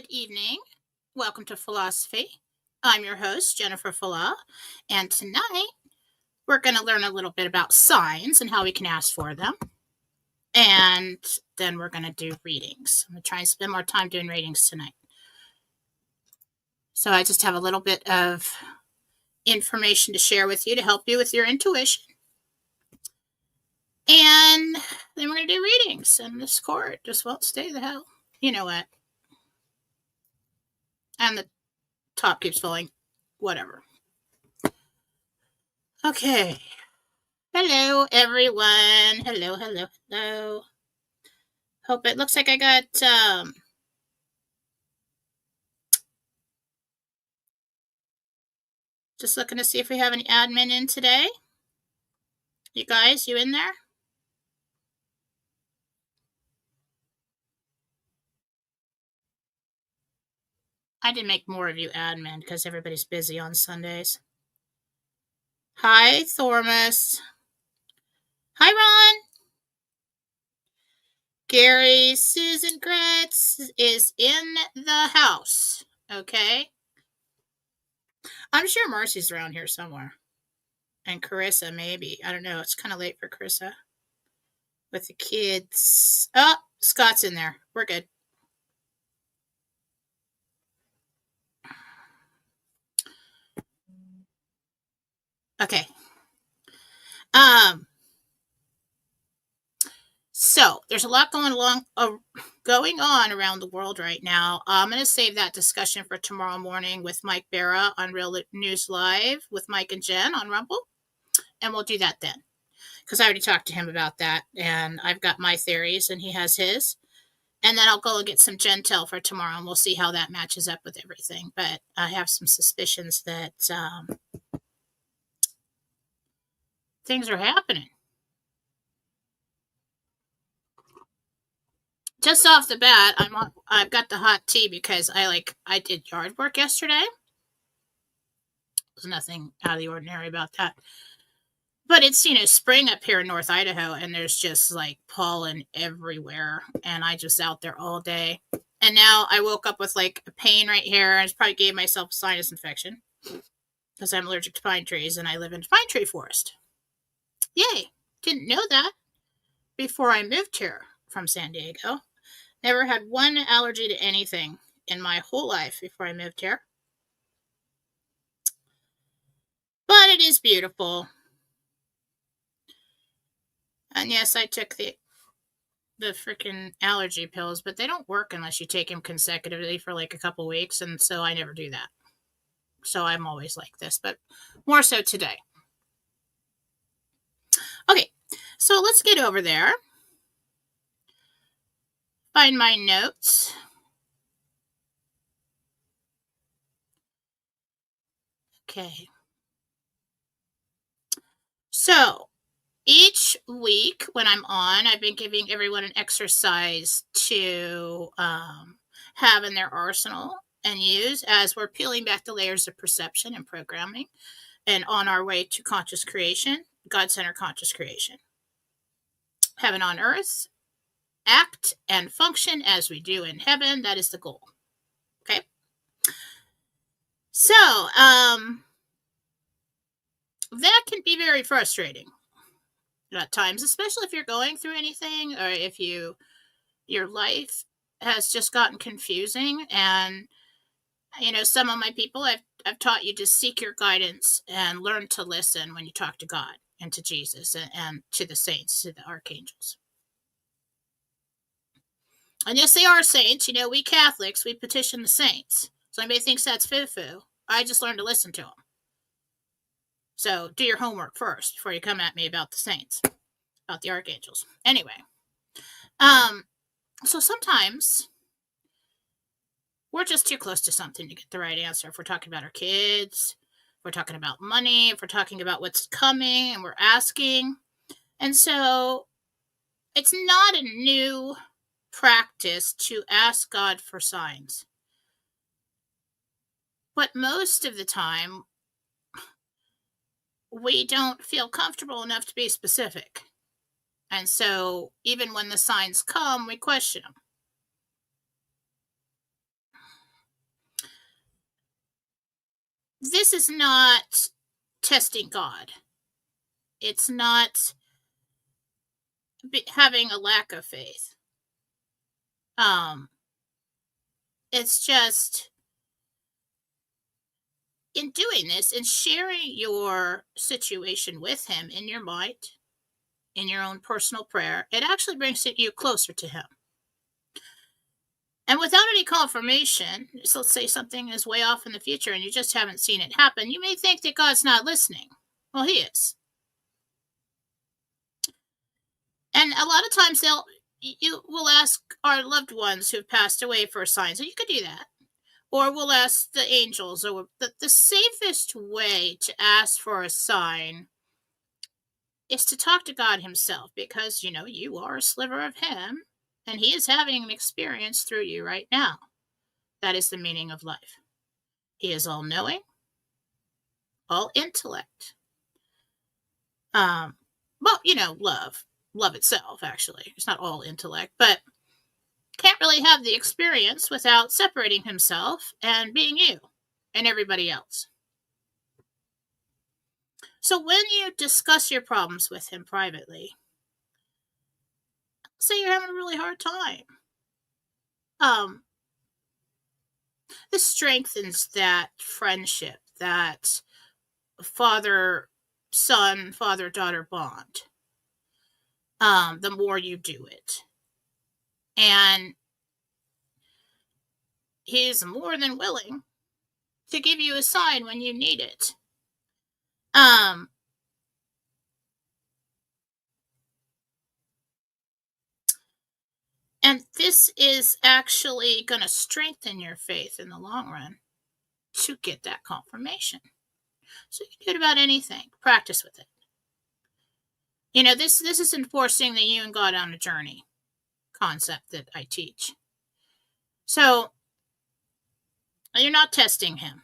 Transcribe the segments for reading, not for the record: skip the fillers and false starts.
Good evening. Welcome to Fallawsophy. I'm your host, Jennifer Fallaw, and tonight we're going to learn a little bit about signs and how we can ask for them. And then we're going to do readings. I'm going to try and spend more time doing readings tonight. So I just have a little bit of information to share with you to help you with your intuition. And then we're going to do readings, and this cord just won't stay the hell. You know what? And the top keeps falling. Whatever. Okay. Hello, everyone. Hello. Hope it looks like I got, just looking to see if we have any admin in today. You guys, you in there? I did make more of you admin because everybody's busy on Sundays. Hi, Thormus. Hi, Ron. Gary, Susan Gretz is in the house. Okay. I'm sure Marcy's around here somewhere. And Carissa, maybe. I don't know. It's kind of late for Carissa. With the kids. Oh, Scott's in there. We're good. Okay. So there's a lot going on around the world right now. I'm going to save that discussion for tomorrow morning with Mike Barra on Real News Live with Mike and Jen on Rumble, and we'll do that then. Because I already talked to him about that, and I've got my theories, and he has his. And then I'll go and get some Gentel for tomorrow, and we'll see how that matches up with everything. But I have some suspicions that things are happening. Just off the bat, I've got the hot tea because I did yard work yesterday. There's nothing out of the ordinary about that. But it's, spring up here in North Idaho, and there's just like pollen everywhere. And I just out there all day. And now I woke up with like a pain right here. I probably gave myself a sinus infection because I'm allergic to pine trees and I live in a pine tree forest. Yay. Didn't know that before I moved here from San Diego. Never had one allergy to anything in my whole life before I moved here. But it is beautiful. And yes, I took the freaking allergy pills, but they don't work unless you take them consecutively for like a couple weeks, and so I never do that. So I'm always like this, but more so today. Okay, so let's get over there. Find my notes. Okay. So each week when I'm on, I've been giving everyone an exercise to have in their arsenal and use as we're peeling back the layers of perception and programming and on our way to conscious creation, God-centered conscious creation. Heaven on earth, act and function as we do in heaven. That is the goal. Okay. So, that can be very frustrating at times, especially if you're going through anything or if your life has just gotten confusing. And some of my people, I've taught you to seek your guidance and learn to listen when you talk to God and to Jesus and to the saints, to the archangels. And yes, they are saints. We Catholics, we petition the saints. So anybody thinks that's foo-foo, I just learned to listen to them. So do your homework first before you come at me about the saints, about the archangels. Anyway, so sometimes we're just too close to something to get the right answer. If we're talking about our kids, if we're talking about money, if we're talking about what's coming and we're asking. And so it's not a new practice to ask God for signs. But most of the time, we don't feel comfortable enough to be specific. And so even when the signs come, we question them. This is not testing God. It's not having a lack of faith. Um, it's just in doing this and sharing your situation with him in your mind, in your own personal prayer, it actually brings you closer to him. And without any confirmation, so let's say something is way off in the future and you just haven't seen it happen, you may think that God's not listening. Well, he is. And a lot of times you will ask our loved ones who've passed away for a sign. So you could do that. Or we'll ask the angels, or the safest way to ask for a sign is to talk to God himself, because you are a sliver of him and he is having an experience through you right now. That is the meaning of life. He is all knowing, all intellect. Well, love itself, actually. It's not all intellect, but can't really have the experience without separating himself and being you and everybody else. So when you discuss your problems with him privately, say you're having a really hard time, this strengthens that friendship, that father son, father daughter bond. The more you do it, and he's more than willing to give you a sign when you need it. Um, and this is actually going to strengthen your faith in the long run to get that confirmation. So you can do it about anything. Practice with it. This is enforcing the you and God on a journey concept that I teach. So you're not testing him.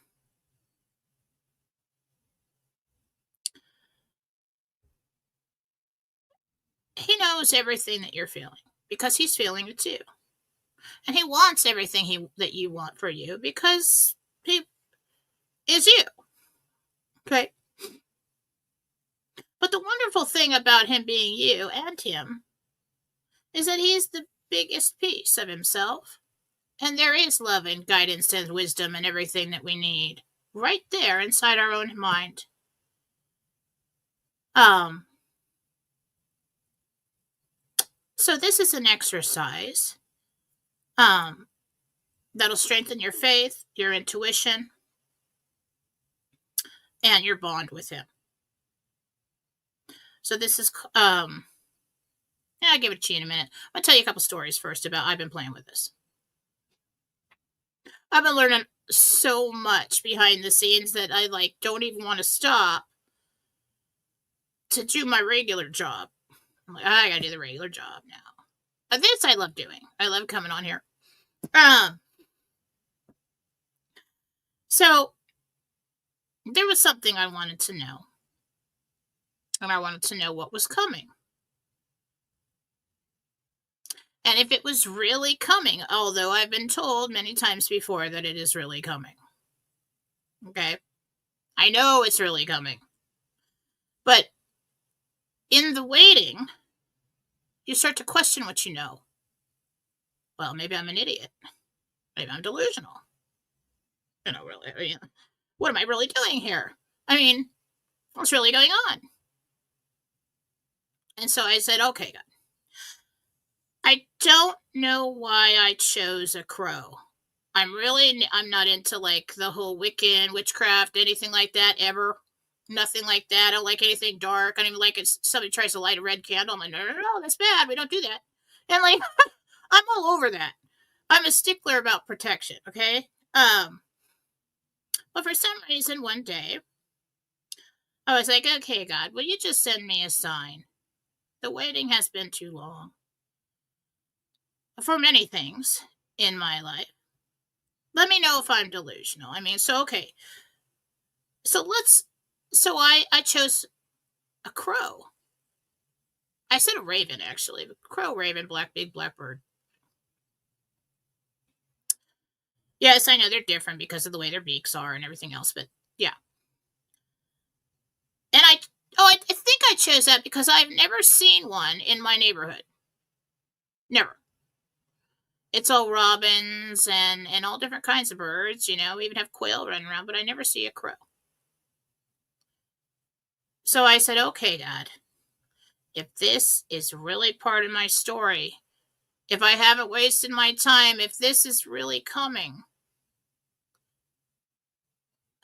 He knows everything that you're feeling because he's feeling it too. And he wants everything that you want for you because he is you. Okay? But the wonderful thing about him being you and him is that he's the biggest piece of himself. And there is love and guidance and wisdom and everything that we need right there inside our own mind. So this is an exercise that'll strengthen your faith, your intuition, and your bond with him. So this is I'll give it to you in a minute. I'll tell you a couple stories first about I've been playing with this. I've been learning so much behind the scenes that I don't even want to stop to do my regular job. I'm like, I gotta do the regular job now. But this I love doing. I love coming on here. So there was something I wanted to know. And I wanted to know what was coming. And if it was really coming, although I've been told many times before that it is really coming. Okay? I know it's really coming. But in the waiting, you start to question what you know. Well, maybe I'm an idiot. Maybe I'm delusional. Really, what am I really doing here? What's really going on? And so I said, okay, God, I don't know why I chose a crow. I'm not into the whole Wiccan, witchcraft, anything like that ever. Nothing like that. I don't like anything dark. I don't even like it. Somebody tries to light a red candle. I'm like, no, that's bad. We don't do that. And I'm all over that. I'm a stickler about protection. Okay. But for some reason, one day, I was like, okay, God, will you just send me a sign? The waiting has been too long for many things in my life. Let me know if I'm delusional. Okay. So I chose a crow. I said a raven, actually. Crow, raven, big blackbird. Yes, I know they're different because of the way their beaks are and everything else, but Yeah. And I think I chose that because I've never seen one in my neighborhood. Never. It's all robins and all different kinds of birds, We even have quail running around, but I never see a crow. So I said, okay, Dad, if this is really part of my story, if I haven't wasted my time, if this is really coming,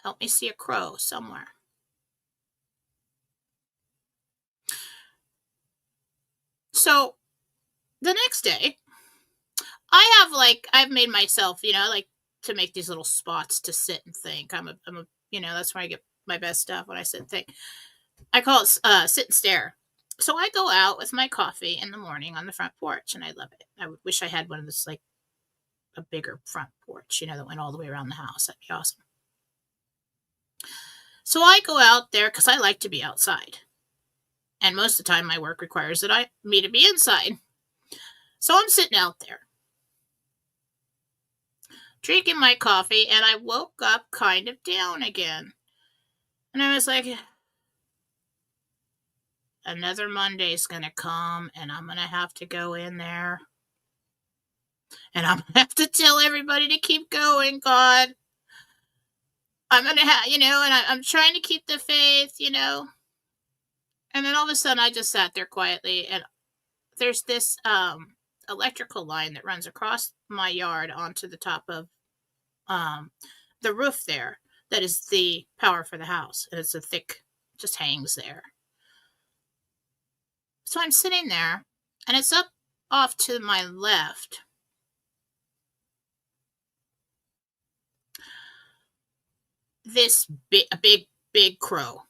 help me see a crow somewhere. So the next day, I've made myself, I like to make these little spots to sit and think. That's where I get my best stuff when I sit and think. I call it sit and stare. So I go out with my coffee in the morning on the front porch, and I love it. I wish I had one of this, like a bigger front porch, that went all the way around the house. That'd be awesome. So I go out there because I like to be outside, and most of the time my work requires me to be inside. So I'm sitting out there, drinking my coffee, and I woke up kind of down again. And I was like, another Monday's going to come, and I'm going to have to go in there. And I'm going to have to tell everybody to keep going, God. I'm going to have, and I'm trying to keep the faith, And then all of a sudden, I just sat there quietly, and there's this electrical line that runs across my yard onto the top of the roof there. That is the power for the house. And it's just hangs there. So I'm sitting there, and it's up off to my left. This big crow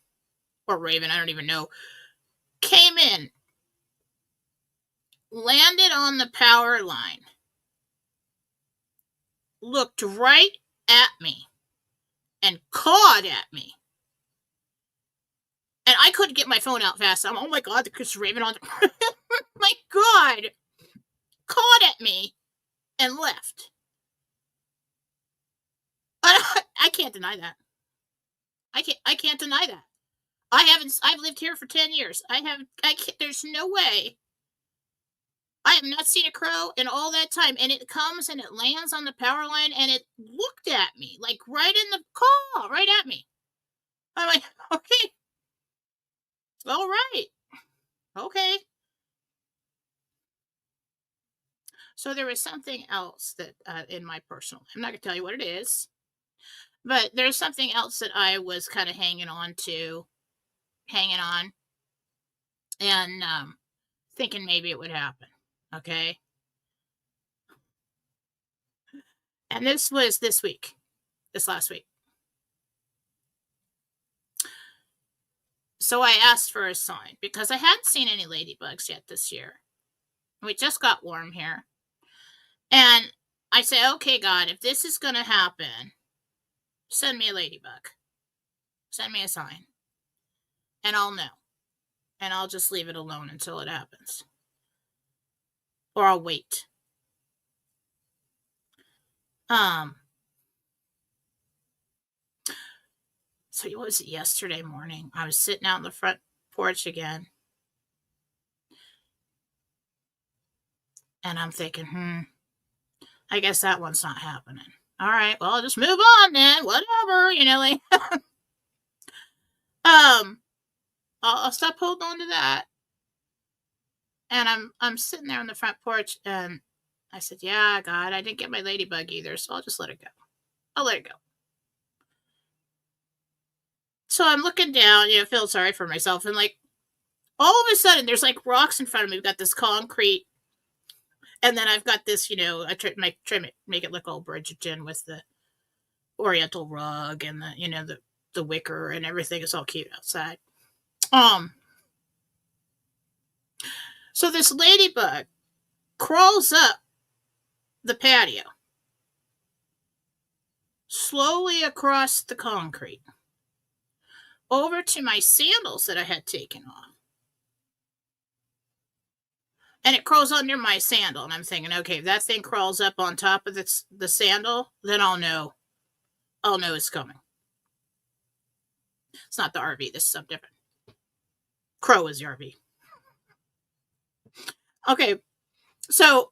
or raven, I don't even know, came in, landed on the power line, looked right at me, and cawed at me. And I couldn't get my phone out fast. Oh my God, there's a raven on the... my God! Cawed at me and left. I can't deny that. I can't deny that. I've lived here for 10 years. There's no way. I have not seen a crow in all that time. And it comes and it lands on the power line and it looked at me, like right in the caw, right at me. I'm like, okay. All right. Okay. So there was something else that in my personal, I'm not going to tell you what it is, but there's something else that I was kind of hanging on, and thinking maybe it would happen. Okay. And this was this last week. So I asked for a sign because I hadn't seen any ladybugs yet this year. We just got warm here. And I said, okay, God, if this is going to happen, send me a ladybug. Send me a sign. And I'll know. And I'll just leave it alone until it happens. Or I'll wait. So what was it, yesterday morning? I was sitting out on the front porch again. And I'm thinking, I guess that one's not happening. All right, well, I'll just move on then. Whatever, like I'll stop holding on to that. And I'm sitting there on the front porch, and I said, yeah, God, I didn't get my ladybug either, so I'll just let it go. I'll let it go. So I'm looking down, feel sorry for myself, and like all of a sudden there's like rocks in front of me. We've got this concrete, and then I've got this, I try to make it look all Bridgerton with the Oriental rug and the wicker and everything. It's all cute outside. So this ladybug crawls up the patio, slowly across the concrete, over to my sandals that I had taken off. And it crawls under my sandal, and I'm thinking, okay, if that thing crawls up on top of the sandal, then I'll know it's coming. It's not the RV. This is something different. Crow is the RV. Okay, so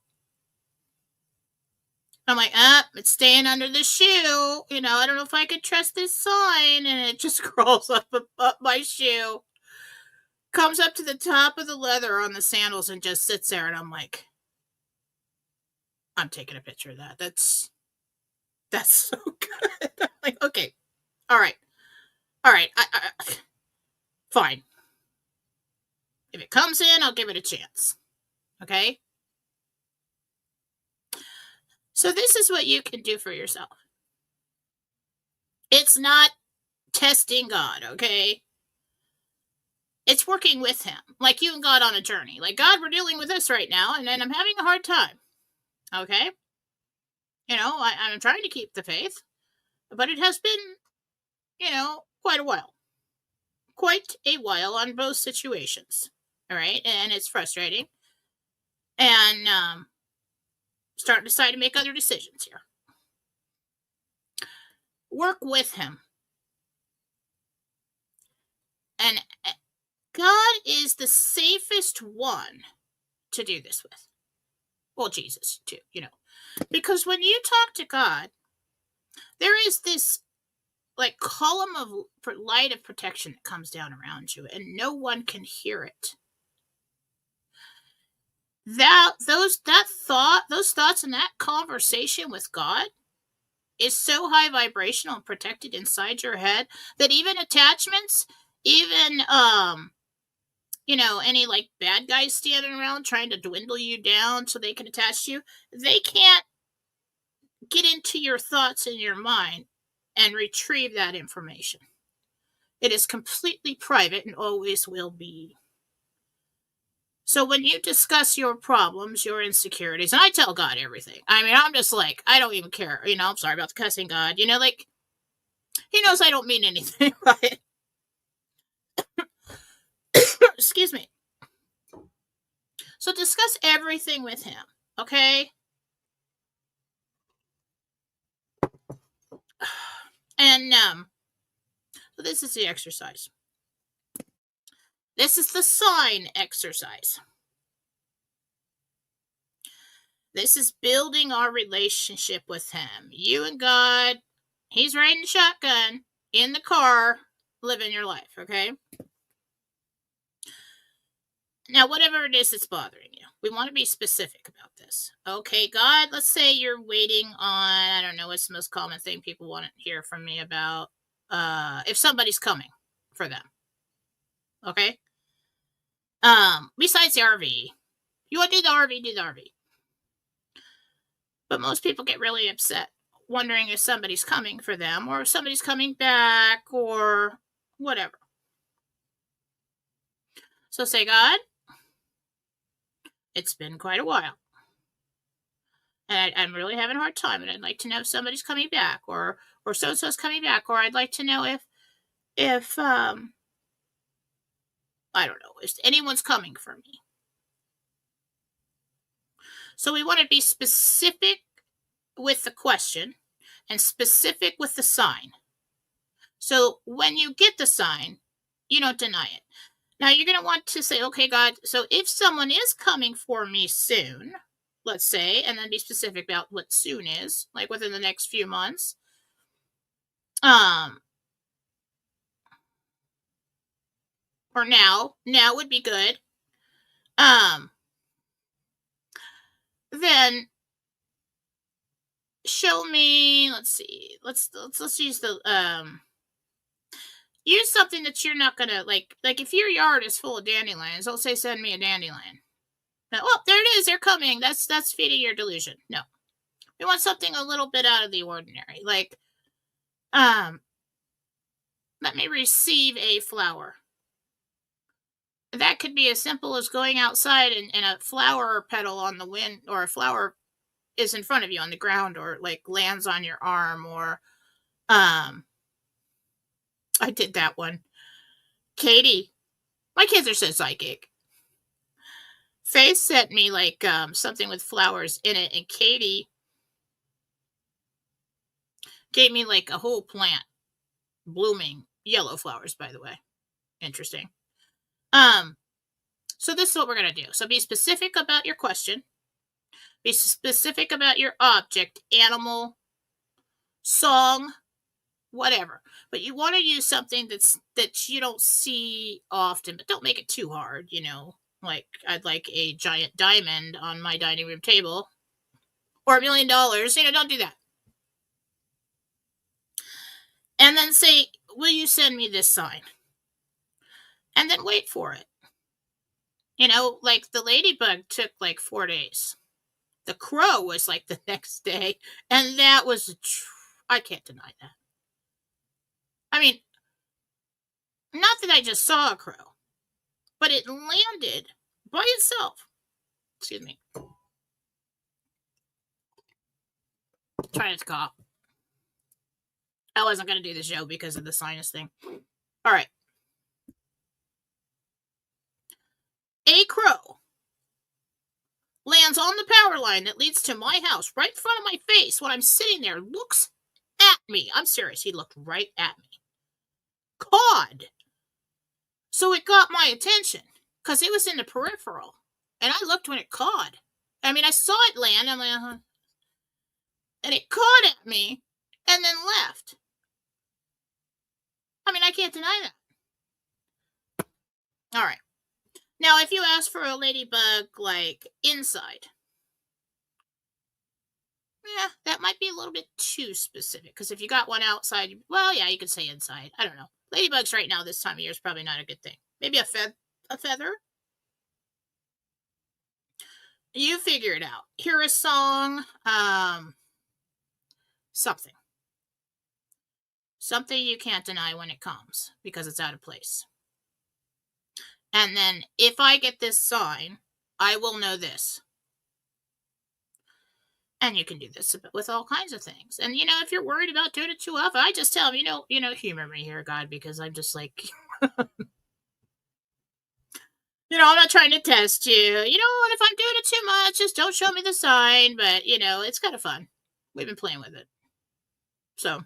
I'm like, it's staying under the shoe. I don't know if I could trust this sign. And it just crawls up my shoe, comes up to the top of the leather on the sandals and just sits there. And I'm like, I'm taking a picture of that. That's so good. I'm like, okay, all right. Fine. If it comes in, I'll give it a chance. Okay? So this is what you can do for yourself. It's not testing God, okay? It's working with him. Like you and God on a journey. Like, God, we're dealing with this right now, and then I'm having a hard time. Okay? I'm trying to keep the faith, but it has been, quite a while. Quite a while on both situations. All right? And it's frustrating. And starting to decide to make other decisions here. Work with him. And God is the safest one to do this with. Well, Jesus, too, Because when you talk to God, there is this like column of light of protection that comes down around you, and no one can hear it. Those thoughts and that conversation with God is so high vibrational and protected inside your head that even attachments, even any like bad guys standing around trying to dwindle you down so they can attach to you, they can't get into your thoughts in your mind and retrieve that information. It is completely private and always will be. So when you discuss your problems, your insecurities, and I tell God everything. I mean, I'm just like, I don't even care. I'm sorry about the cussing, God. Like, he knows I don't mean anything by it. Excuse me. So discuss everything with him, okay? And so this is the exercise. This is the sign exercise. This is building our relationship with him. You and God, he's riding shotgun in the car, living your life, okay? Now, whatever it is that's bothering you, we want to be specific about this. Okay, God, let's say you're waiting on, I don't know, what's the most common thing people want to hear from me about? If somebody's coming for them. Okay? Besides the RV. You want to do the RV, do the RV. But most people get really upset, wondering if somebody's coming for them, or if somebody's coming back, or whatever. So say, God, it's been quite a while. And I'm really having a hard time, and I'd like to know if somebody's coming back, or so-and-so's coming back, or I'd like to know if I don't know, if anyone's coming for me. So we want to be specific with the question and specific with the sign. So when you get the sign, you don't deny it. Now you're going to want to say, okay, God, so if someone is coming for me soon, let's say, and then be specific about what soon is, like within the next few months, or now would be good. Then show me, let's see, let's use the use something that you're not gonna like if your yard is full of dandelions, don't say send me a dandelion. Now, oh, there it is, they're coming. That's feeding your delusion. No. We want something a little bit out of the ordinary. Like, let me receive a flower. That could be as simple as going outside and a flower petal on the wind, or a flower is in front of you on the ground, or like lands on your arm, or I did that one. Katie, my kids are so psychic. Faith sent me like something with flowers in it, and Katie gave me like a whole plant blooming Yellow flowers, by the way. Interesting. So this is what we're going to do. So be specific about your question. Be specific about your object, animal, song, whatever. But you want to use something that you don't see often, but don't make it too hard, Like I'd like a giant diamond on my dining room table or $1 million, don't do that. And then say, will you send me this sign? And then wait for it. Like the ladybug took like 4 days. The crow was like the next day. And that was, I can't deny that. I mean, not that I just saw a crow, but it landed by itself. Excuse me. Trying to cough. I wasn't going to do the show because of the sinus thing. All right. A crow lands on the power line that leads to my house right in front of my face when I'm sitting there, looks at me. I'm serious. He looked right at me. Cawed. So it got my attention because it was in the peripheral. And I looked when it cawed. I mean, I saw it land. I'm like, and it cawed at me and then left. I mean, I can't deny that. All right. Now, if you ask for a ladybug, like, inside, yeah, that might be a little bit too specific. Because if you got one outside, well, yeah, you could say inside. I don't know. Ladybugs right now this time of year is probably not a good thing. Maybe a feather? You figure it out. Hear a song, something. Something you can't deny when it comes because it's out of place. And then if I get this sign, I will know this. And you can do this with all kinds of things. And, if you're worried about doing it too often, I just tell them, humor me here, God, because I'm just like, I'm not trying to test you. And if I'm doing it too much, just don't show me the sign. But, it's kind of fun. We've been playing with it. So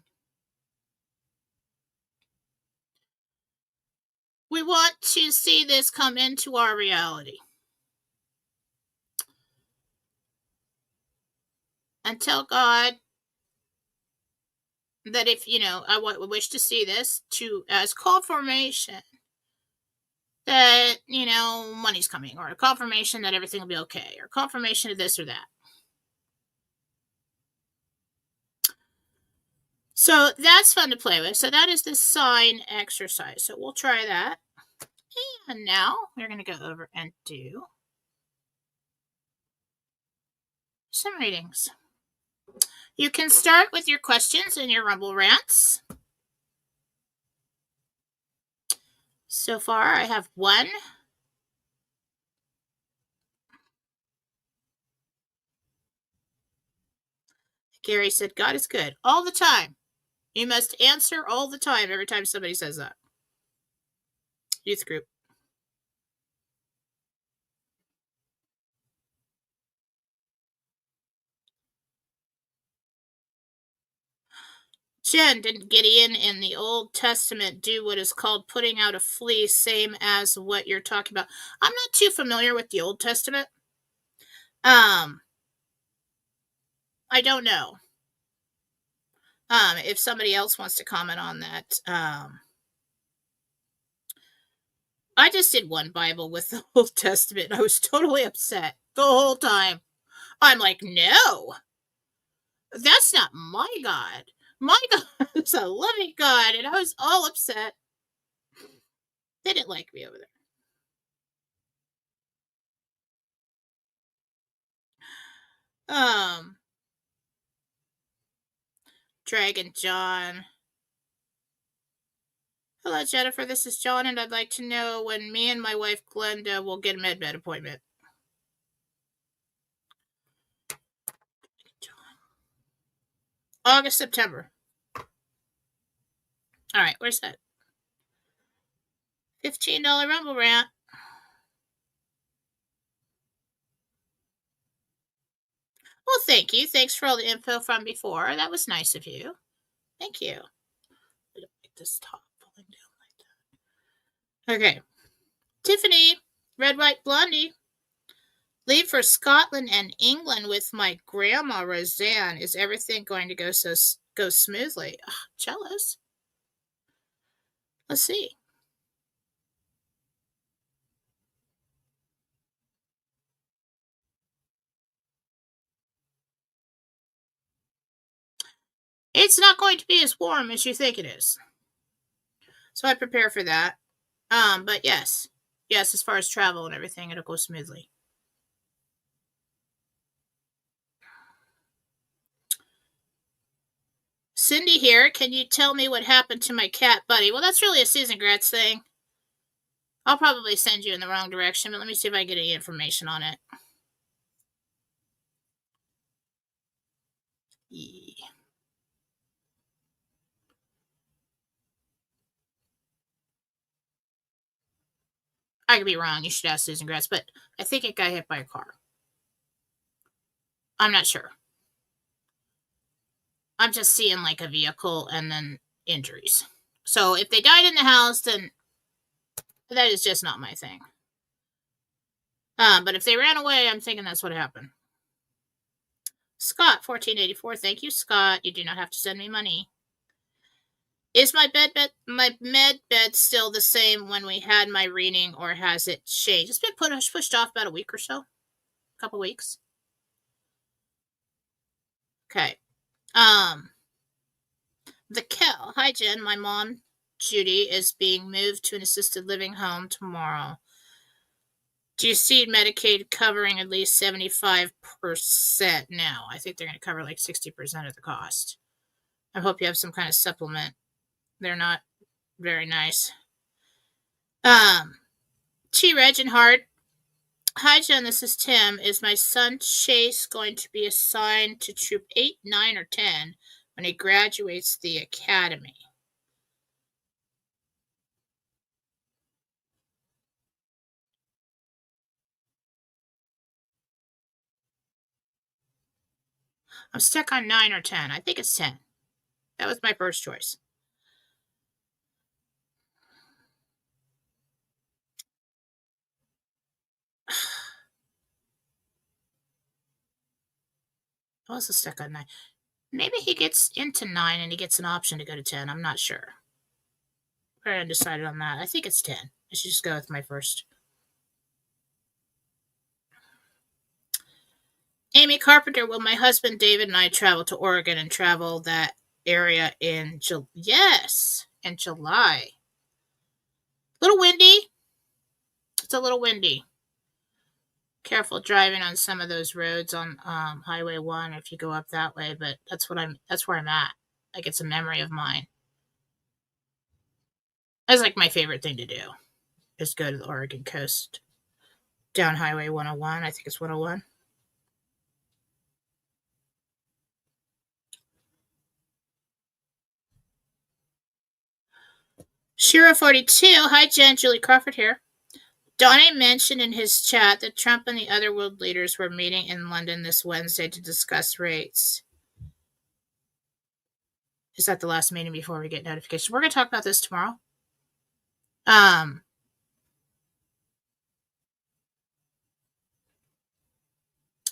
we want to see this come into our reality. And tell God that if, I wish to see this as confirmation that, money's coming, or a confirmation that everything will be okay, or confirmation of this or that. So that's fun to play with. So that is the sign exercise. So we'll try that. And now we're going to go over and do some readings. You can start with your questions and your Rumble rants. So far, I have one. Gary said, God is good all the time. You must answer all the time every time somebody says that. Youth group. Jen, didn't Gideon in the Old Testament do what is called putting out a flea, same as what you're talking about? I'm not too familiar with the Old Testament. I don't know. If somebody else wants to comment on that. I just did one Bible with the Old Testament. I was totally upset the whole time. I'm like, no, that's not my God. My God is a loving God, and I was all upset. They didn't like me over there. Dragon John. Hello, Jennifer. This is John, and I'd like to know when me and my wife Glenda will get a med appointment. August, September. All right, where's that? $15 Rumble rant. Well, thank you. Thanks for all the info from before. That was nice of you. Thank you. I don't like this top. falling down like that. Okay. Tiffany, Red White Blondie. Leave for Scotland and England with my grandma Roseanne. Is everything going to go smoothly? Ugh, jealous. Let's see. It's not going to be as warm as you think it is. So I prepare for that. But yes. Yes, as far as travel and everything, it'll go smoothly. Cindy here. Can you tell me what happened to my cat Buddy? Well, that's really a Susan Gretz thing. I'll probably send you in the wrong direction, but let me see if I get any information on it. Yeah. I could be wrong. You should ask Susan Gretz, but I think it got hit by a car. I'm not sure. I'm just seeing like a vehicle and then injuries. So if they died in the house, then that is just not my thing. But if they ran away, I'm thinking that's what happened. Scott, 1484. Thank you, Scott. You do not have to send me money. Is my med bed still the same when we had my reading, or has it changed? It's been pushed off about a week or so. A couple weeks. Okay. The Kel. Hi, Jen. My mom, Judy, is being moved to an assisted living home tomorrow. Do you see Medicaid covering at least 75% now? I think they're going to cover like 60% of the cost. I hope you have some kind of supplement. They're not very nice. T. Regenhard. Hi, Jen. This is Tim. Is my son Chase going to be assigned to Troop 8, 9, or 10 when he graduates the academy? I'm stuck on 9 or 10. I think it's 10. That was my first choice. I was stuck on 9. Maybe he gets into 9 and he gets an option to go to 10. I'm not sure. Very undecided on that. I think it's 10. I should just go with my first. Amy Carpenter, will my husband David and I travel to Oregon and travel that area in July? Yes, in July. A little windy. It's a little windy. Careful driving on some of those roads on Highway 1 if you go up that way, but that's where I'm at. Like, it's a memory of mine. That's like my favorite thing to do, is go to the Oregon coast. Down Highway 101. I think it's 101. Shira 42. Hi, Jen. Julie Crawford here. Donnie mentioned in his chat that Trump and the other world leaders were meeting in London this Wednesday to discuss rates. Is that the last meeting before we get notification? We're going to talk about this tomorrow.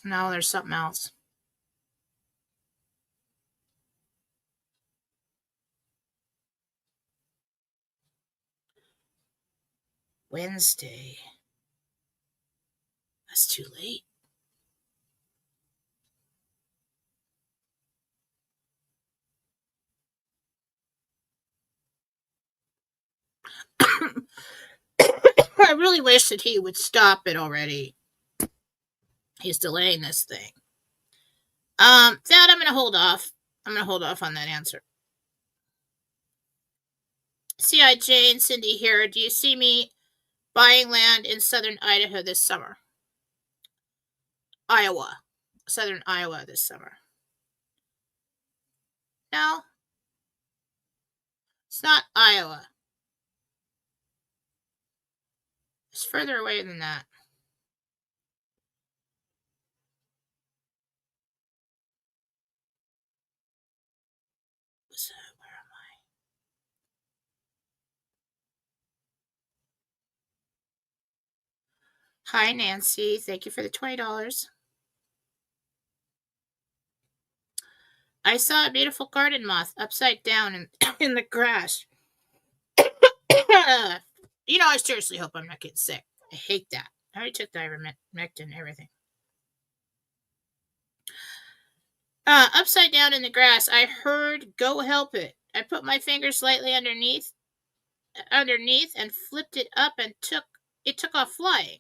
No, there's something else. Wednesday. That's too late. I really wish that he would stop it already. He's delaying this thing. That I'm going to hold off. I'm going to hold off on that answer. C.I. Jane, Cindy here. Do you see me buying land in southern Idaho this summer? Iowa. Southern Iowa this summer. No. It's not Iowa. It's further away than that. Where am Hi, Nancy. Thank you for the $20. I saw a beautiful garden moth upside down in the grass. I seriously hope I'm not getting sick. I hate that. I already took the ivermectin and everything. Upside down in the grass, I heard "Go help it." I put my finger slightly underneath and flipped it up and took off flying.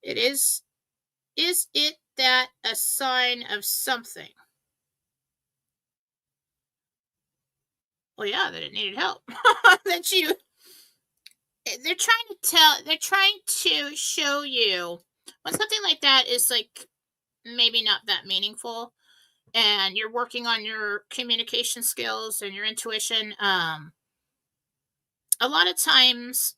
It is it that a sign of something? Well, yeah, that it needed help. that you they're trying to show you when something like that is like maybe not that meaningful and you're working on your communication skills and your intuition. A lot of times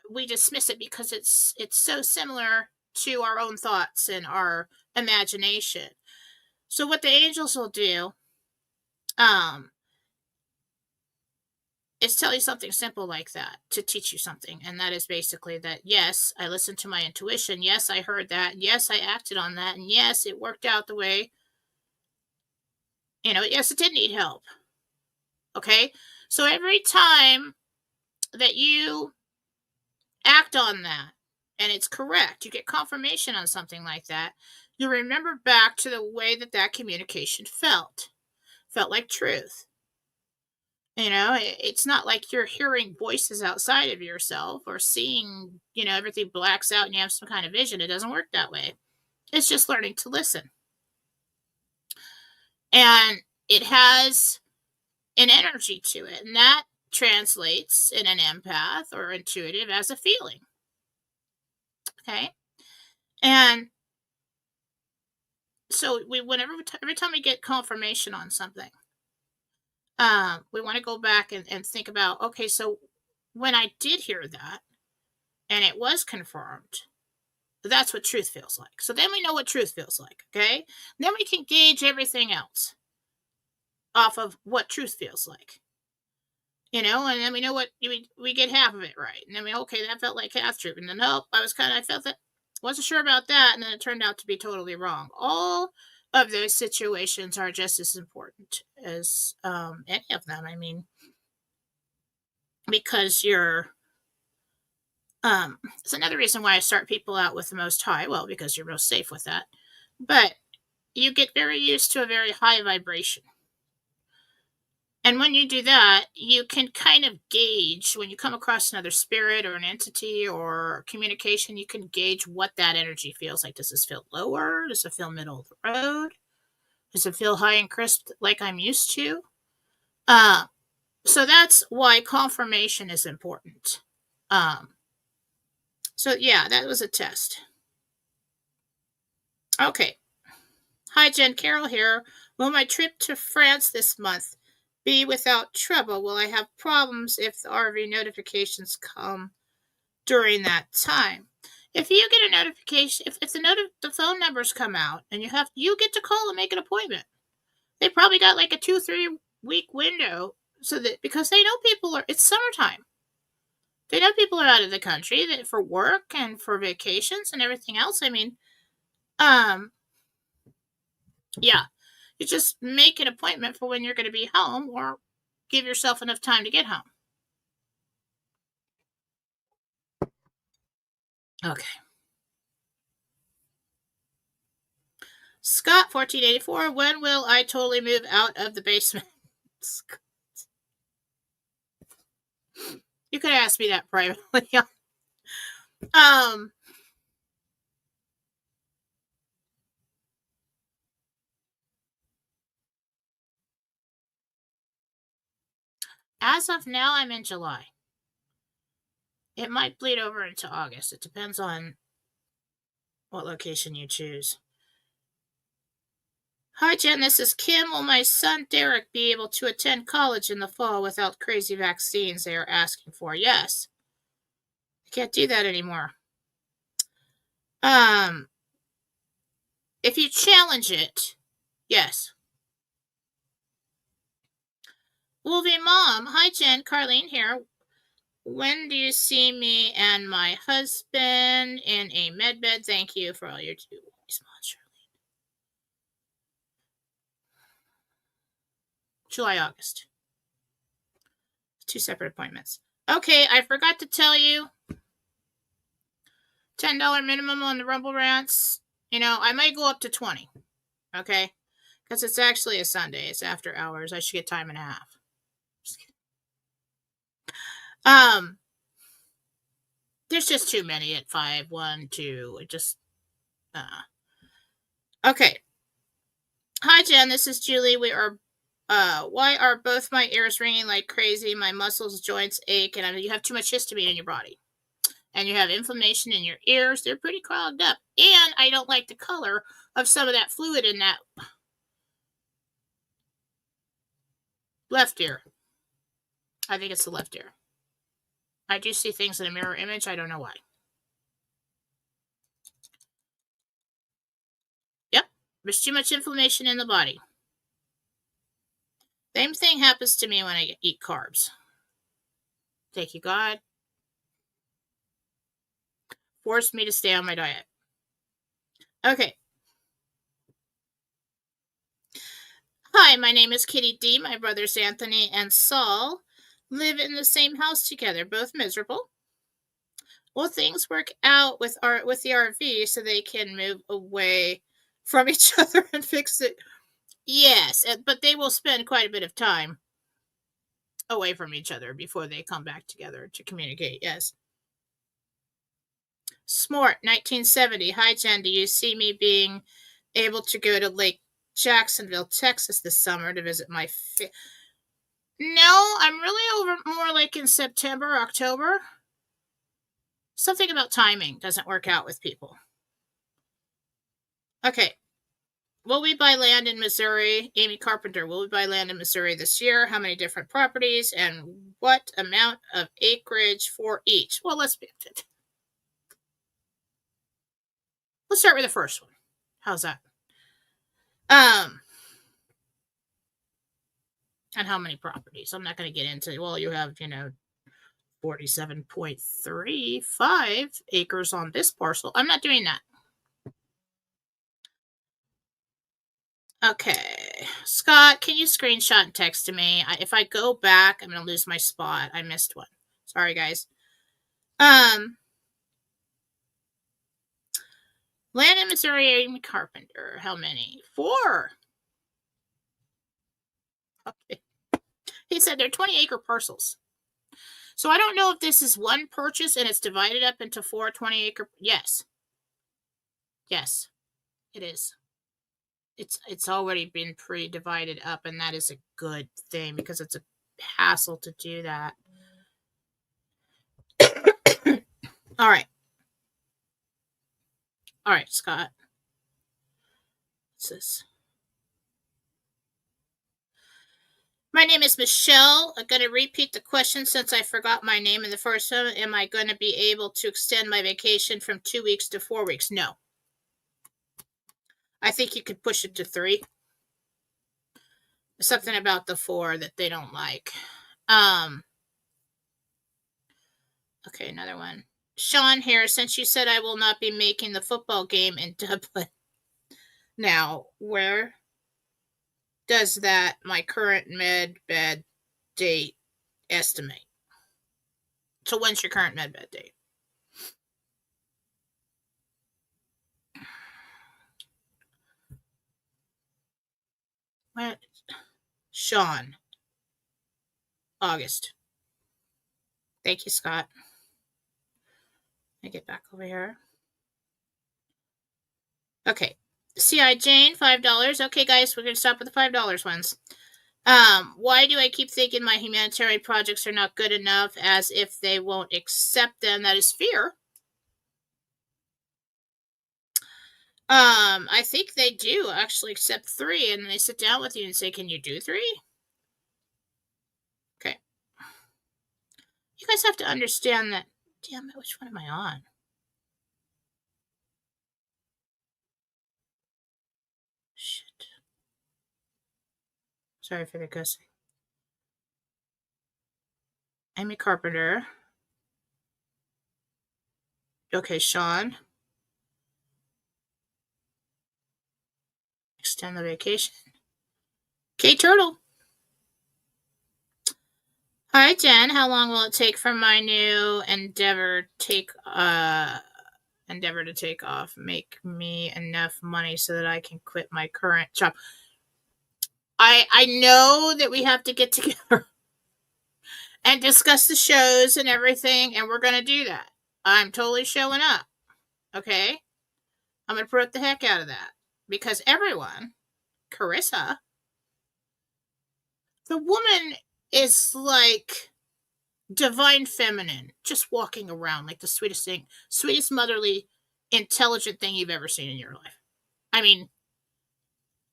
we dismiss it because it's so similar to our own thoughts and our imagination. So what the angels will do um is tell you something simple like that to teach you something, and that is basically that yes, I listened to my intuition, yes, I heard that, yes, I acted on that, and yes, it worked out the way, yes, it did need help. Okay, so every time that you act on that and it's correct, you get confirmation on something like that, you remember back to the way that communication felt like truth. It's not like you're hearing voices outside of yourself or seeing, everything blacks out and you have some kind of vision. It doesn't work that way. It's just learning to listen. And it has an energy to it. And that translates in an empath or intuitive as a feeling. Okay. And so every time we get confirmation on something, we want to go back and think about, okay, so when I did hear that and it was confirmed, that's what truth feels like. So then we know what truth feels like, okay? Then we can gauge everything else off of what truth feels like. And then we know what we get half of it right. And then okay, that felt like half truth. And then nope, I felt that wasn't sure about that, and then it turned out to be totally wrong. All of those situations are just as important as any of them. I mean, because it's another reason why I start people out with the most high. Well, because you're most safe with that. But you get very used to a very high vibration. And when you do that, you can kind of gauge when you come across another spirit or an entity or communication, you can gauge what that energy feels like. Does this feel lower? Does it feel middle of the road? Does it feel high and crisp like I'm used to? So that's why confirmation is important. So yeah, that was a test. Okay. Hi, Jen Carroll here. Will my trip to France this month be without trouble? Will I have problems if the RV notifications come during that time? If you get a notification, if the phone numbers come out and you get to call and make an appointment. They probably got like a 2-3 week window so that because they know it's summertime. They know people are out of the country for work and for vacations and everything else. I mean, yeah, you just make an appointment for when you're going to be home or give yourself enough time to get home. Okay. Scott 1484, when will I totally move out of the basement? You could ask me that privately. As of now, I'm in July. It might bleed over into August. It depends on what location you choose. Hi, Jen. This is Kim. Will my son Derek be able to attend college in the fall without crazy vaccines they are asking for? Yes. I can't do that anymore. If you challenge it, yes. Wolvie Mom. Hi, Jen. Carlene here. When do you see me and my husband in a med bed? Thank you for all your response. July, August. 2 separate appointments. Okay, I forgot to tell you. $10 minimum on the Rumble Rants. You know, I might go up to 20. Okay? Because it's actually a Sunday. It's after hours. I should get time and a half. There's just too many at 5, 1, 2. It just okay. Hi Jen, this is Julie. We are why are both my ears ringing like crazy? My muscles, joints ache, and you have too much histamine in your body. And you have inflammation in your ears. They're pretty clogged up. And I don't like the color of some of that fluid in that left ear. I think it's the left ear. I do see things in a mirror image. I don't know why. Yep. There's too much inflammation in the body. Same thing happens to me when I eat carbs. Thank you, God. Forced me to stay on my diet. Okay. Hi, my name is Kitty D. My brothers Anthony and Saul live in the same house together, both miserable. Will things work out with the RV so they can move away from each other and fix it? Yes, but they will spend quite a bit of time away from each other before they come back together to communicate. Yes. Smart, 1970. Hi, Jen. Do you see me being able to go to Lake Jacksonville, Texas this summer to visit my No, I'm really over more like in September, October. Something about timing doesn't work out with people. Okay. Will we buy land in Missouri? Amy Carpenter, will we buy land in Missouri this year? How many different properties and what amount of acreage for each? Well, let's start with the first one. How's that? And how many properties? I'm not going to get into, well, you have, 47.35 acres on this parcel. I'm not doing that. Okay. Scott, can you screenshot and text to me? If I go back, I'm going to lose my spot. I missed one. Sorry, guys. Land in Missouri, Amy Carpenter. How many? 4. Okay. He said they're 20-acre parcels. So I don't know if this is one purchase and it's divided up into 4 20-acre. Yes. Yes, it is. It's already been pre-divided up, and that is a good thing because it's a hassle to do that. All right. All right, Scott. What's this? My name is Michelle. I'm going to repeat the question since I forgot my name in the first one. Am I going to be able to extend my vacation from 2 weeks to 4 weeks? No. I think you could push it to 3. Something about the 4 that they don't like. Okay, another one. Sean here, since you said I will not be making the football game in Dublin. Now, where does that my current med bed date estimate? So when's your current med bed date? What? Sean. August. Thank you, Scott. Let me get back over here. Okay. C.I. Jane, $5. Okay, guys, we're going to stop with the $5 ones. Why do I keep thinking my humanitarian projects are not good enough as if they won't accept them? That is fear. I think they do actually accept 3, and they sit down with you and say, can you do 3? Okay. You guys have to understand that. Damn it, which one am I on? Shit. Sorry for the cussing. Amy Carpenter. Okay, Sean. Extend the vacation. Okay, Turtle. Hi, Jen. How long will it take for my new endeavor to take off? Make me enough money so that I can quit my current job. I know that we have to get together and discuss the shows and everything, and we're gonna do that. I'm totally showing up. Okay? I'm gonna promote the heck out of that. Because everyone, Carissa, the woman is like divine feminine, just walking around like the sweetest thing, sweetest motherly, intelligent thing you've ever seen in your life. I mean,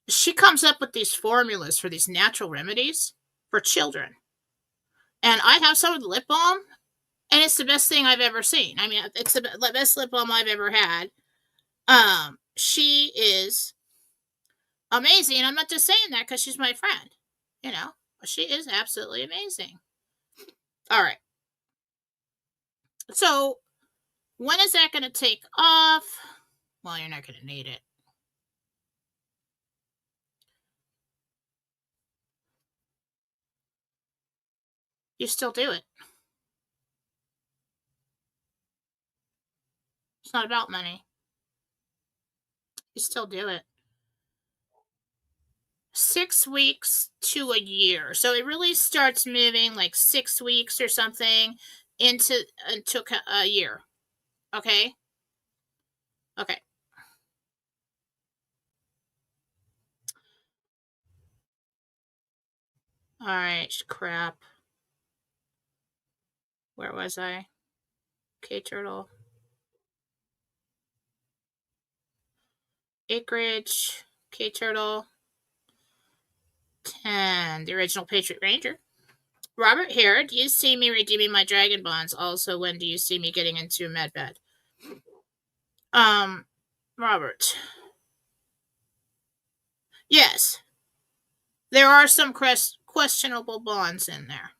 she comes up with these formulas for these natural remedies for children. And I have some of the lip balm, and it's the best thing I've ever seen. I mean, it's the best lip balm I've ever had. She is amazing. And I'm not just saying that because she's my friend. You know, she is absolutely amazing. All right. So, when is that going to take off? Well, you're not going to need it. You still do it. It's not about money. You still do it. 6 weeks to a year. So it really starts moving like 6 weeks or something into a year. Okay? Okay. All right. Crap. Where was I? Okay, turtle. Acreage. Okay, turtle. 10. The original Patriot Ranger. Robert here. Do you see me redeeming my dragon bonds? Also, when do you see me getting into a med bed? Robert. Yes. There are some questionable bonds in there.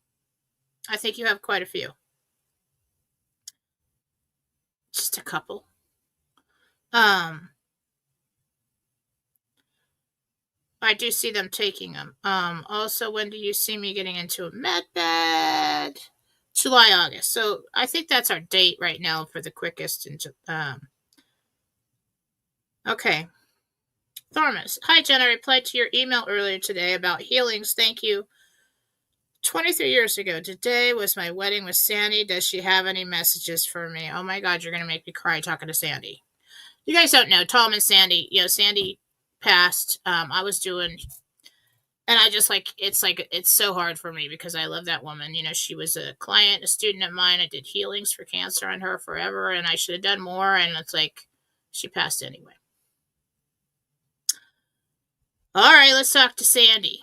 I think you have quite a few. Just a couple. I do see them taking them. Also, when do you see me getting into a med bed? July, August. So I think that's our date right now for the quickest. Okay. Thormus. Hi, Jen. I replied to your email earlier today about healings. Thank you. 23 years ago. Today was my wedding with Sandy. Does she have any messages for me? Oh my God, you're going to make me cry talking to Sandy. You guys don't know, Tom and Sandy, Sandy passed. I was doing, and I just it's so hard for me because I love that woman. She was a client, a student of mine. I did healings for cancer on her forever, and I should have done more. And it's like, she passed anyway. All right, let's talk to Sandy.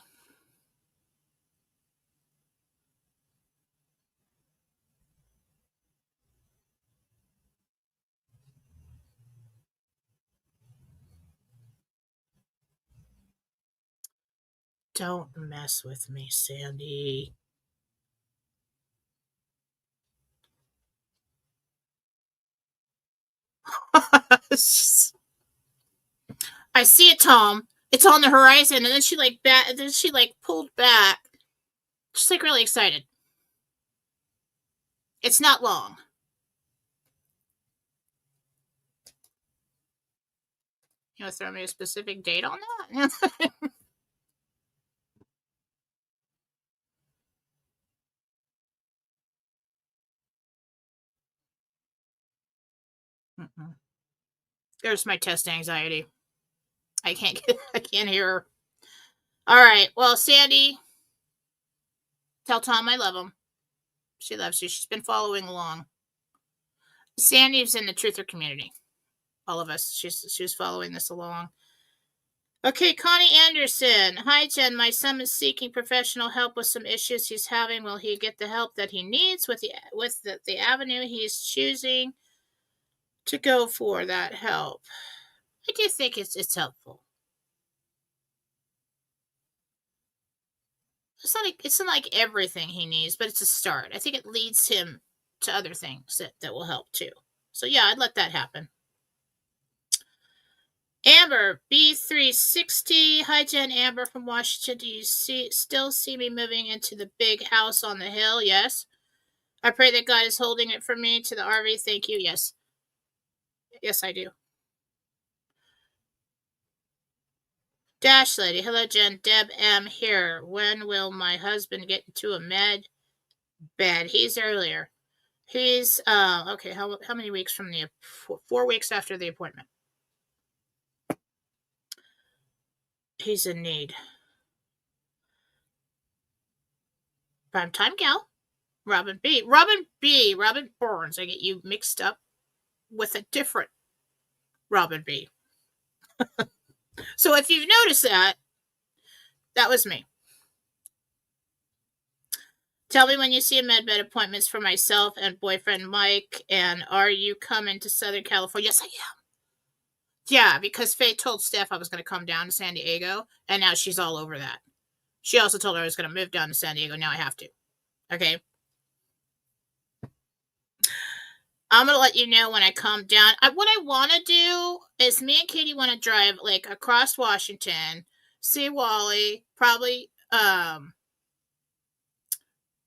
Don't mess with me, Sandy. I see it, Tom. It's on the horizon, and then she pulled back. She's like really excited. It's not long. You want to throw me a specific date on that? There's my test anxiety. I can't hear her. All right. Well, Sandy, tell Tom I love him. She loves you. She's been following along. Sandy's in the truther community. All of us. She's following this along. Okay, Connie Anderson. Hi, Jen. My son is seeking professional help with some issues he's having. Will he get the help that he needs with the avenue he's choosing to go for that help? I do think it's helpful. It's not like everything he needs, but it's a start. I think it leads him to other things that will help too. So yeah, I'd let that happen. Amber B360. Hi Jen, Amber from Washington. Do you still see me moving into the big house on the hill? Yes. I pray that God is holding it for me to the RV. Thank you. Yes. Yes, I do. Dash Lady. Hello, Jen. Deb M here. When will my husband get into a med bed? He's earlier. He's okay. How many weeks from the 4 weeks after the appointment? He's in need. Prime time gal. Robin B. Robin Burns. I get you mixed up with a different Robin B. So if you've noticed that, that was me. Tell me when you see a medbed appointments for myself and boyfriend Mike. And are you coming to Southern California? Yes, I am. Yeah, because Faye told Steph I was going to come down to San Diego, and now she's all over that. She also told her I was going to move down to San Diego. Now I have to. Okay. I'm going to let you know when I come down. What I want to do is me and Katie want to drive like across Washington, see Wally, probably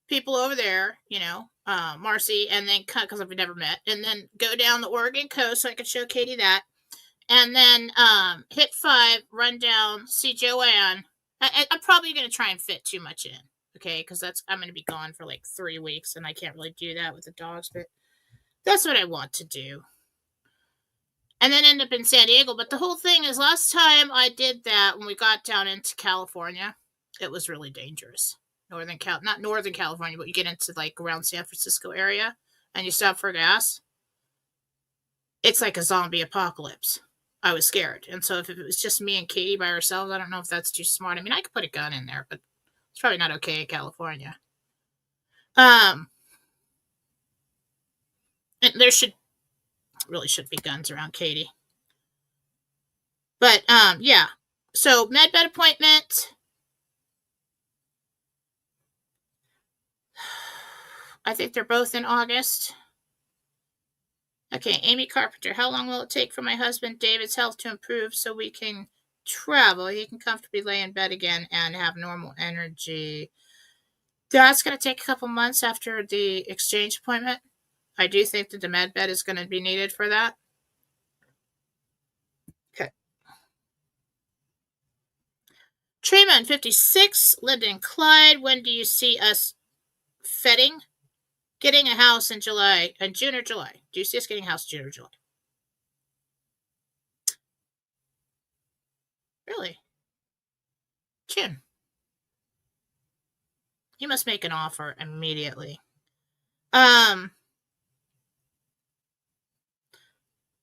people over there, Marcy, and then because we've never met, and then go down the Oregon coast so I can show Katie that, and then hit 5, run down, see Joanne. I'm probably going to try and fit too much in, okay? Because I'm going to be gone for like 3 weeks, and I can't really do that with the dogs, but that's what I want to do. And then end up in San Diego. But the whole thing is, last time I did that, when we got down into California, it was really dangerous. Not Northern California, but you get into like around San Francisco area, and you stop for gas. It's like a zombie apocalypse. I was scared. And so if it was just me and Katie by ourselves, I don't know if that's too smart. I mean, I could put a gun in there, but it's probably not okay in California. And there should be guns around Katie. But yeah. So medbed appointment. I think they're both in August. Okay, Amy Carpenter. How long will it take for my husband David's health to improve so we can travel? He can comfortably lay in bed again and have normal energy. That's going to take a couple months after the exchange appointment. I do think that the med bed is going to be needed for that. Okay. Treeman 56, lived in Clyde. When do you see us getting a house in June or July? Do you see us getting a house June or July? Really? June. You must make an offer immediately.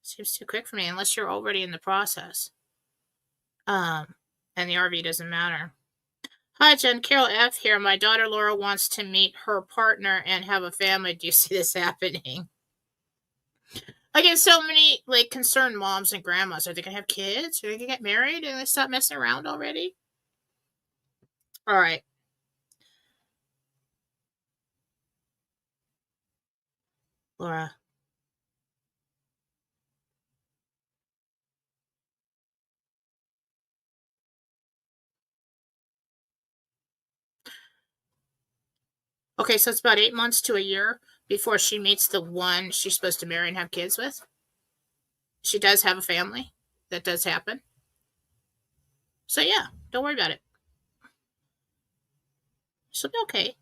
Seems too quick for me, unless you're already in the process. And the RV doesn't matter. Hi, Jen. Carol F. here. My daughter Laura wants to meet her partner and have a family. Do you see this happening? I get so many like concerned moms and grandmas. Are they gonna have kids? Are they gonna get married? And they stop messing around already? All right. Laura. Okay, so it's about 8 months to a year before she meets the one she's supposed to marry and have kids with. She does have a family. That does happen. So yeah, don't worry about it. She'll be okay.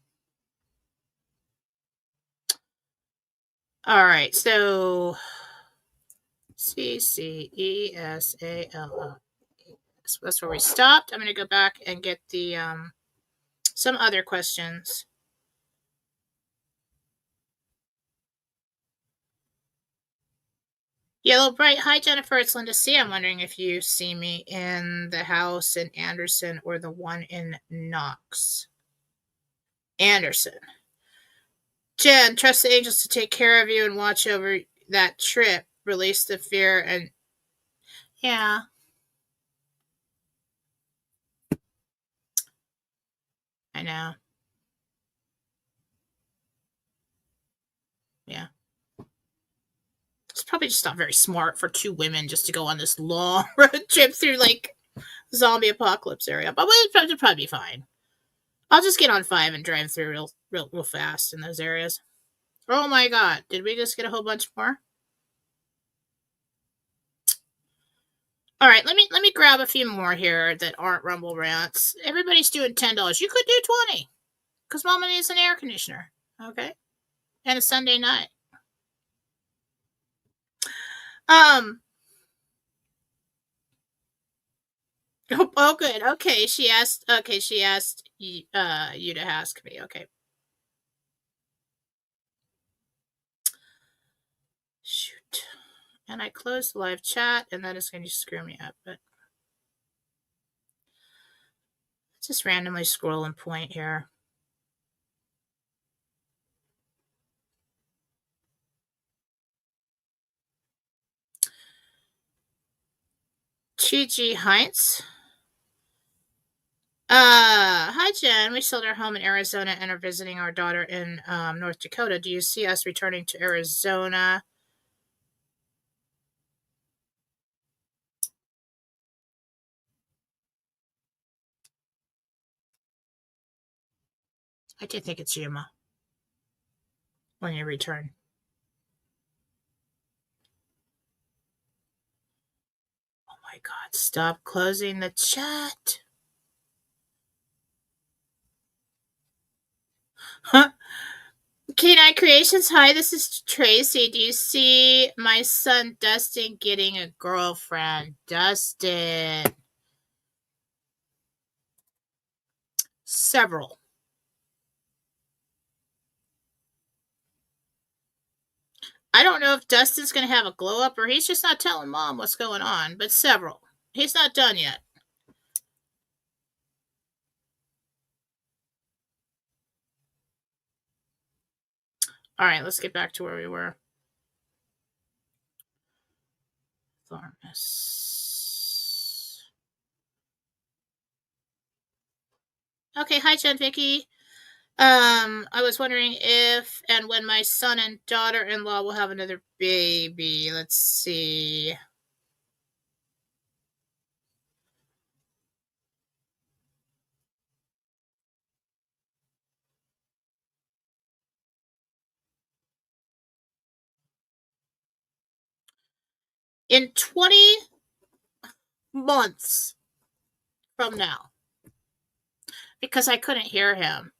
All right, so CCESALL. So that's where we stopped. I'm going to go back and get the some other questions. Yellow Bright. Hi, Jennifer. It's Linda C. I'm wondering if you see me in the house in Anderson or the one in Knox. Anderson. Jen, trust the angels to take care of you and watch over that trip. Release the fear and... Yeah. I know. Yeah. Probably just not very smart for two women just to go on this long road trip through like zombie apocalypse area. But it'll probably be fine. I'll just get on 5 and drive through real fast in those areas. Oh my god, did we just get a whole bunch more? All right, let me grab a few more here that aren't Rumble Rants. Everybody's doing $10. You could do 20 because Mama needs an air conditioner. Okay, and a Sunday night. Oh, good. Okay, she asked. Okay, she asked you to ask me. Okay. Shoot. And I closed the live chat, and that is going to screw me up. But just randomly scroll and point here. Chi Heinz. Hi Jen. We sold our home in Arizona and are visiting our daughter in North Dakota. Do you see us returning to Arizona? I did think it's Yuma when you return. Oh my god, stop closing the chat. Huh? K9 Creations, hi, this is Tracy. Do you see my son Dustin getting a girlfriend? Dustin. Several. I don't know if Dustin's going to have a glow up or he's just not telling mom what's going on, but several. He's not done yet. All right, let's get back to where we were. Tharmas. Okay, hi, Jen Vicky. I was wondering if and when my son and daughter-in-law will have another baby. Let's see. In 20 months from now. Because I couldn't hear him.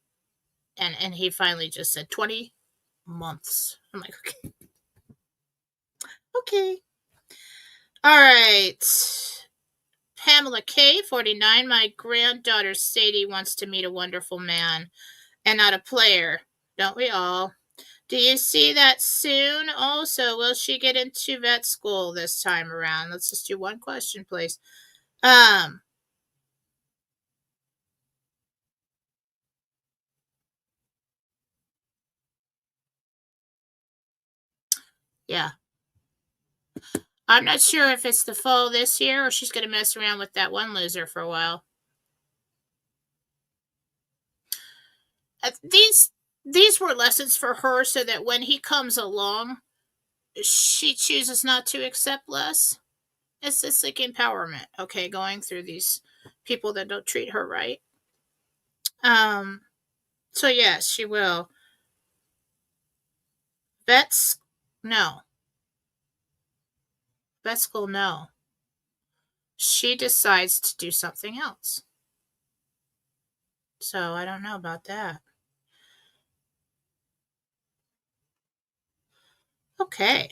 And he finally just said 20 months. I'm like, okay. Okay. All right. Pamela K, 49. My granddaughter Sadie wants to meet a wonderful man and not a player. Don't we all? Do you see that soon? Also, will she get into vet school this time around? Let's just do one question, please. Yeah. I'm not sure if it's the fall this year or she's going to mess around with that one loser for a while. These were lessons for her so that when he comes along, she chooses not to accept less. It's like empowerment, okay, going through these people that don't treat her right. So yes, she will. Vets, no. Vet school, no. She decides to do something else. So I don't know about that. Okay.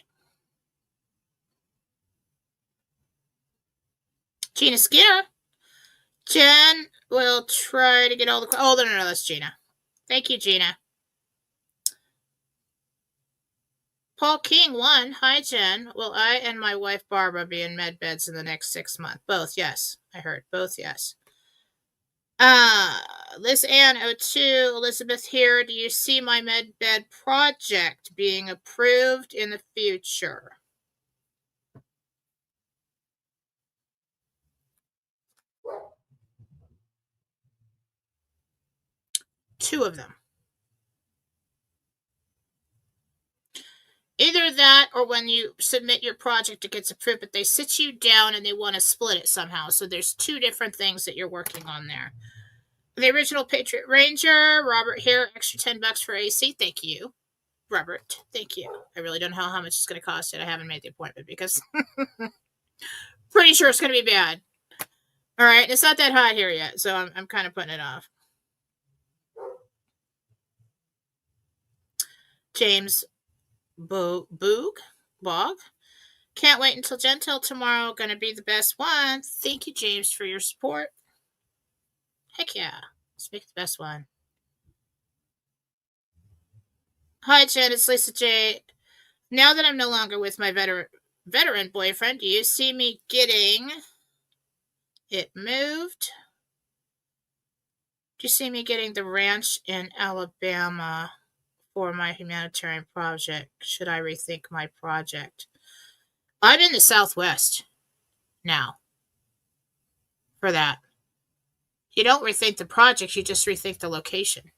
Gina Skinner. Jen will try to get all the... Oh, no, that's Gina. Thank you, Gina. Paul King, 1. Hi, Jen. Will I and my wife Barbara be in med beds in the next 6 months? Both, yes. I heard. Both, yes. Liz Ann, 02. Elizabeth here. Do you see my med bed project being approved in the future? Two of them. Either either that or when you submit your project, it gets approved, but they sit you down and they want to split it somehow. So there's two different things that you're working on there. The original Patriot Ranger, Robert here, extra $10 for AC. Thank you, Robert. Thank you. I really don't know how much it's going to cost yet. I haven't made the appointment because pretty sure it's going to be bad. All right, it's not that hot here yet, so I'm kind of putting it off. James Bog. Can't wait until Gentle tomorrow. Gonna be the best one. Thank you, James, for your support. Heck yeah. Let's make it the best one. Hi, Jen. It's Lisa J. Now that I'm no longer with my veteran boyfriend, do you see me getting it moved? Do you see me getting the ranch in Alabama for my humanitarian project? Should I rethink my project? I'm in the Southwest now for that. You don't rethink the project, you just rethink the location.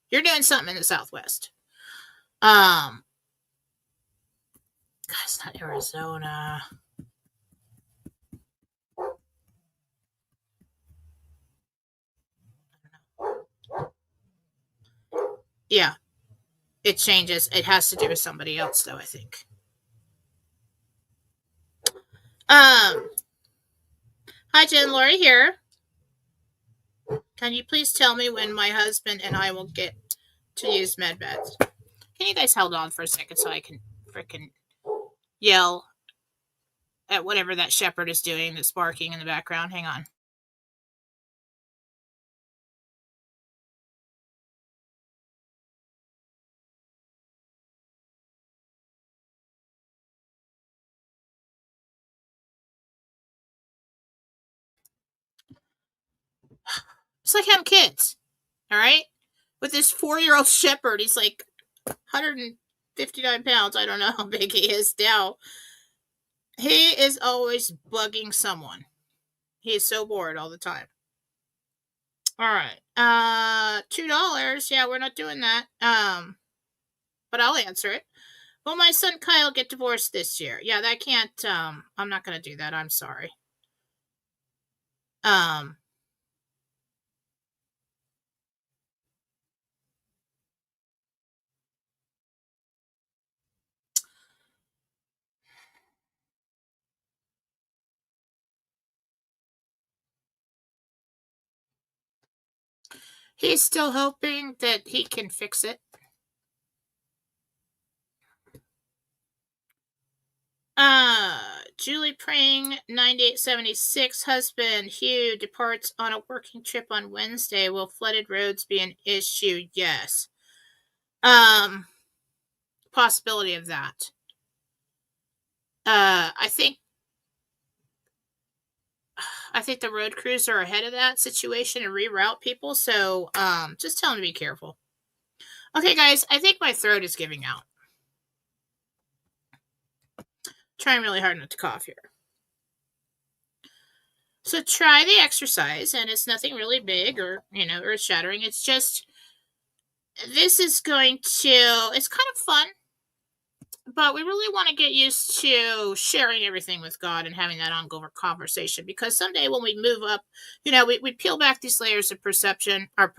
You're doing something in the Southwest. God, it's not Arizona. Yeah, it changes. It has to do with somebody else, though, I think. Hi, Jen. Lori here. Can you please tell me when my husband and I will get to use MedBeds? Can you guys hold on for a second so I can frickin' yell at whatever that shepherd is doing that's barking in the background? Hang on. It's like having kids, all right? With this 4-year-old shepherd, he's like 159 pounds. I don't know how big he is now. He is always bugging someone. He is so bored all the time. All right. $2. Yeah, we're not doing that. But I'll answer it. Will my son Kyle get divorced this year? Yeah, that can't, I'm not going to do that. I'm sorry. He's still hoping that he can fix it. Julie Pring, 9876, husband Hugh departs on a working trip on Wednesday. Will flooded roads be an issue? Yes. Possibility of that. I think the road crews are ahead of that situation and reroute people. So, just tell them to be careful. Okay, guys, I think my throat is giving out. Trying really hard not to cough here. So try the exercise, and it's nothing really big or, earth shattering. It's just, this is going to, it's kind of fun, but we really want to get used to sharing everything with God and having that ongoing conversation, because someday when we move up, we peel back these layers of perception, our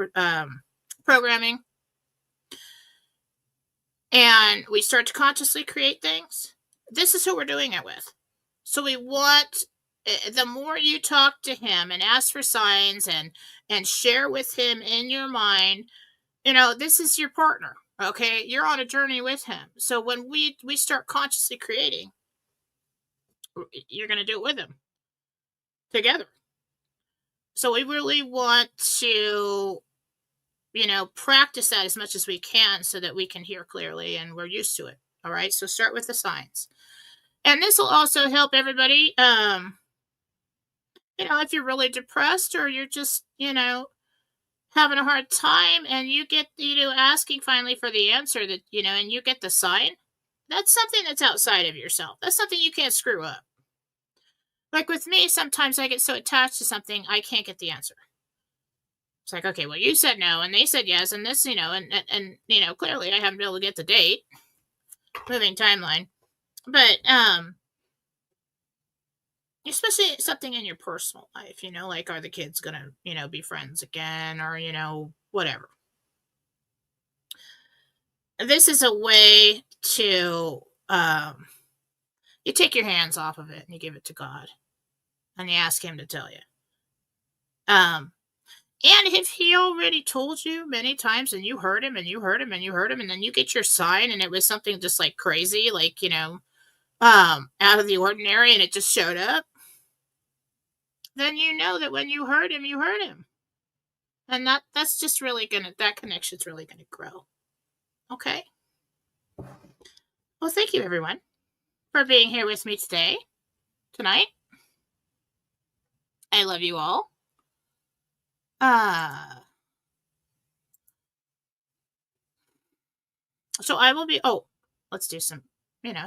programming, and we start to consciously create things. This is who we're doing it with. So we want, the more you talk to him and ask for signs and share with him in your mind, this is your partner. Okay, you're on a journey with him. So when we start consciously creating, you're going to do it with him together. So we really want to, practice that as much as we can so that we can hear clearly and we're used to it. All right, so start with the signs. And this will also help everybody, if you're really depressed or you're just, having a hard time and you get, asking finally for the answer that, and you get the sign, that's something that's outside of yourself. That's something you can't screw up. Like with me, sometimes I get so attached to something, I can't get the answer. It's like, okay, well, you said no, and they said yes, and this, and clearly I haven't been able to get the date, moving timeline, but especially something in your personal life, like, are the kids gonna, be friends again, or whatever. This is a way to you take your hands off of it and you give it to God, and you ask Him to tell you. And if He already told you many times, and you heard Him, and you heard Him, and you heard Him, and then you get your sign, and it was something just like crazy, like out of the ordinary, and it just showed up, then you know that when you heard Him, you heard Him, and that's just really that connection's really gonna grow. Okay. Well, thank you everyone for being here with me tonight. I love you all. So I will be, let's do some,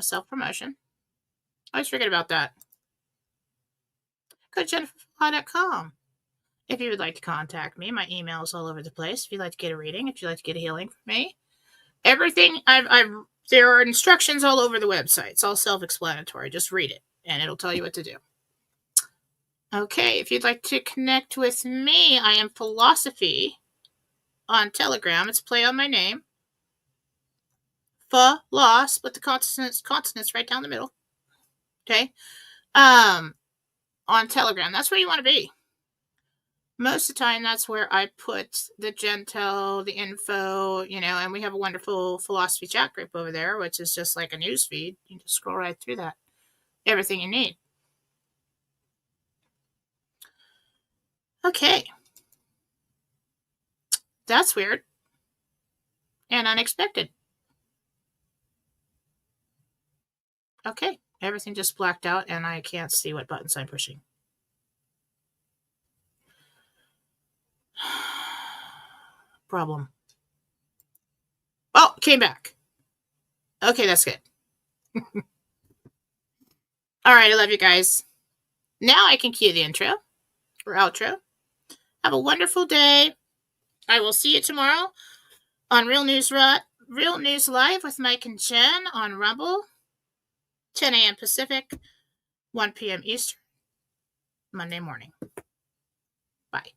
self-promotion. I always forget about that. Go to jenniferfallaw.com. If you would like to contact me, my email is all over the place. If you'd like to get a reading, if you'd like to get a healing from me, everything, there are instructions all over the website. It's all self-explanatory. Just read it, and it'll tell you what to do. Okay, if you'd like to connect with me, I am Fallawsophy on Telegram. It's a play on my name. Fallaw, split the consonants right down the middle. Okay? On Telegram. That's where you want to be. Most of the time, that's where I put the Gentel, the info, and we have a wonderful philosophy chat group over there, which is just like a news feed. You can just scroll right through that. Everything you need. Okay. That's weird. And unexpected. Okay. Everything just blacked out, and I can't see what buttons I'm pushing. Problem. Oh, came back. Okay, that's good. All right, I love you guys. Now I can cue the intro or outro. Have a wonderful day. I will see you tomorrow on Real News Live with Mike and Jen on Rumble, 10 a.m. Pacific, 1 p.m. Eastern, Monday morning. Bye.